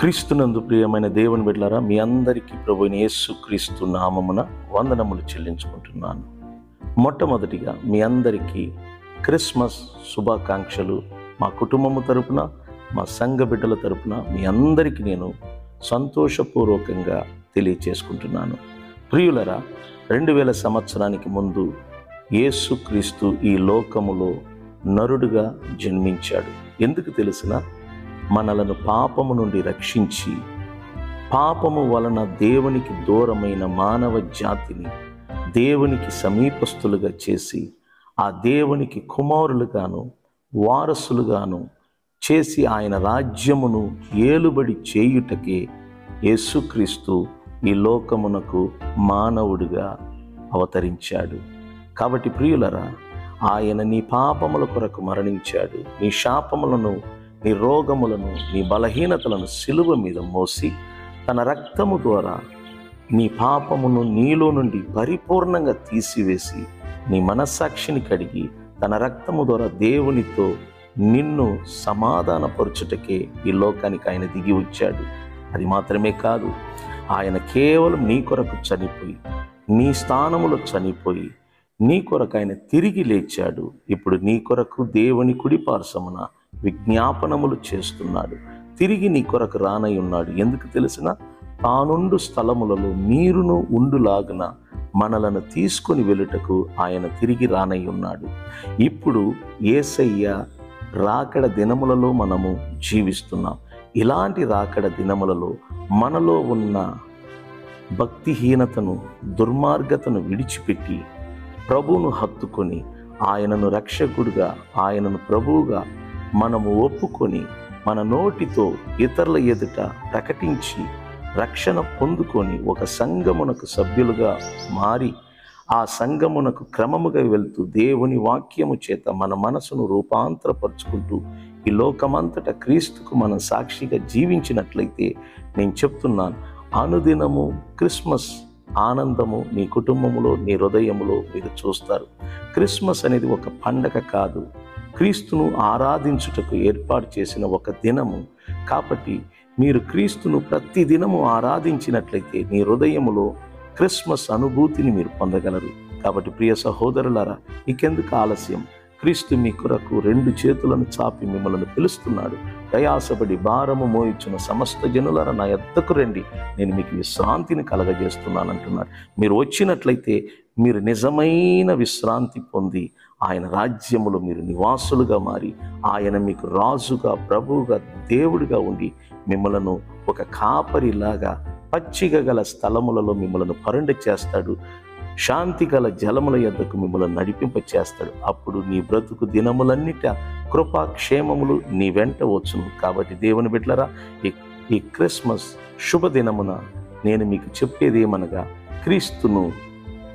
క్రీస్తునందు ప్రియమైన దేవుని బిడ్డలారా, మీ అందరికీ ప్రభువైన యేసుక్రీస్తు నామమున వందనములు చెల్లించుకుంటున్నాను. మొట్టమొదటిగా మీ అందరికీ క్రిస్మస్ శుభాకాంక్షలు మా కుటుంబము తరపున, మా సంఘ బిడ్డల తరపున మీ అందరికీ నేను సంతోషపూర్వకంగా తెలియచేసుకుంటున్నాను. ప్రియులరా, 2000 సంవత్సరానికి ముందు యేసుక్రీస్తు ఈ లోకములో నరుడుగా జన్మించాడు. ఎందుకు తెలిసిన? మనలను పాపము నుండి రక్షించి, పాపము వలన దేవునికి దూరమైన మానవ జాతిని దేవునికి సమీపస్తులుగా చేసి, ఆ దేవునికి కుమారులుగాను వారసులుగాను చేసి ఆయన రాజ్యమును ఏలుబడి చేయుటకే యేసుక్రీస్తు ఈ లోకమునకు మానవుడిగా అవతరించాడు. కాబట్టి ప్రియులరా, ఆయన నీ పాపముల కొరకు మరణించాడు. నీ శాపములను, నీ రోగములను, నీ బలహీనతలను సిలువ మీద మోసి తన రక్తము ద్వారా నీ పాపమును నీలో నుండి పరిపూర్ణంగా తీసివేసి నీ మనస్సాక్షిని కడిగి తన రక్తము ద్వారా దేవునితో నిన్ను సమాధానపరచుటకే ఈ లోకానికి ఆయన దిగి వచ్చాడు. అది మాత్రమే కాదు, ఆయన కేవలం నీ కొరకు చనిపోయి, నీ స్థానములో చనిపోయి, నీ కొరకు ఆయన తిరిగి లేచాడు. ఇప్పుడు నీ కొరకు దేవుని కుడి పార్శ్వమున విజ్ఞాపనములు చేస్తున్నాడు. తిరిగి నీ కొరకు రానై ఉన్నాడు. ఎందుకు తెలిసిన? తానుండు స్థలములలో మీరును ఉండులాగున మనలను తీసుకొని వెళ్ళుటకు ఆయన తిరిగి రానై ఉన్నాడు. ఇప్పుడు యేసయ్య రాకడ దినములలో మనము జీవిస్తున్నాం. ఇలాంటి రాకడ దినములలో మనలో ఉన్న భక్తిహీనతను, దుర్మార్గతను విడిచిపెట్టి ప్రభువును హత్తుకొని ఆయనను రక్షకుడుగా, ఆయనను ప్రభువుగా మనము ఒప్పుకొని మన నోటితో ఇతరుల ఎదుట ప్రకటించి రక్షణ పొందుకొని ఒక సంఘమునకు సభ్యులుగా మారి, ఆ సంఘమునకు క్రమముగా వెళ్తూ దేవుని వాక్యము చేత మన మనసును రూపాంతరపరుచుకుంటూ ఈ లోకమంతటా క్రీస్తుకు మనం సాక్షిగా జీవించినట్లయితే, నేను చెప్తున్నాను, అనుదినము క్రిస్మస్ ఆనందము నీ కుటుంబములో, నీ హృదయములో మీరు చూస్తారు. క్రిస్మస్ అనేది ఒక పండగ కాదు, క్రీస్తును ఆరాధించుటకు ఏర్పాటు చేసిన ఒక దినము. కాబట్టి మీరు క్రీస్తును ప్రతి దినము ఆరాధించినట్లయితే నీ హృదయములో క్రిస్మస్ అనుభూతిని మీరు పొందగలరు. కాబట్టి ప్రియ సహోదరులారా, ఇకెందుకు ఆలస్యం? క్రీస్తు మీ కొరకు 2 చేతులను చాపి మిమ్మల్ని పిలుస్తున్నాడు. ప్రయాసపడి భారము మోయిచున్న సమస్త జనులారా నా యొద్దకు రండి, నేను మీకు విశ్రాంతిని కలగజేస్తున్నానంటున్నాడు. మీరు వచ్చినట్లయితే మీరు నిజమైన విశ్రాంతి పొంది ఆయన రాజ్యములో మీరు నివాసులుగా మారి, ఆయన మీకు రాజుగా, ప్రభువుగా, దేవుడిగా ఉండి మిమ్మలను ఒక కాపరిలాగా పచ్చిక గల స్థలములలో మిమ్మలను పరుండ చేస్తాడు. శాంతి గల జలముల యొద్దకు మిమ్మల్ని నడిపింప చేస్తాడు. అప్పుడు నీ బ్రతుకు దినములన్నిట కృపాక్షేమములు నీ వెంట వచ్చును. కాబట్టి దేవుని బిడ్డలారా, ఈ క్రిస్మస్ శుభదినమున నేను మీకు చెప్పేది ఏమనగా, క్రీస్తును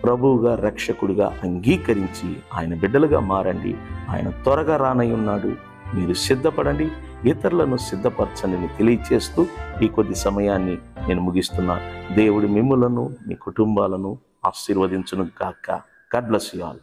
ప్రభువుగా, రక్షకుడిగా అంగీకరించి ఆయన బిడ్డలుగా మారండి. ఆయన త్వరగా రానై ఉన్నాడు. మీరు సిద్ధపడండి, ఇతరులను సిద్ధపరచండి తెలియచేస్తూ ఈ కొద్ది సమయాన్ని నేను ముగిస్తున్నాను. దేవుడు మిమ్ములను, మీ కుటుంబాలను ఆశీర్వదించును గాక. God bless you all.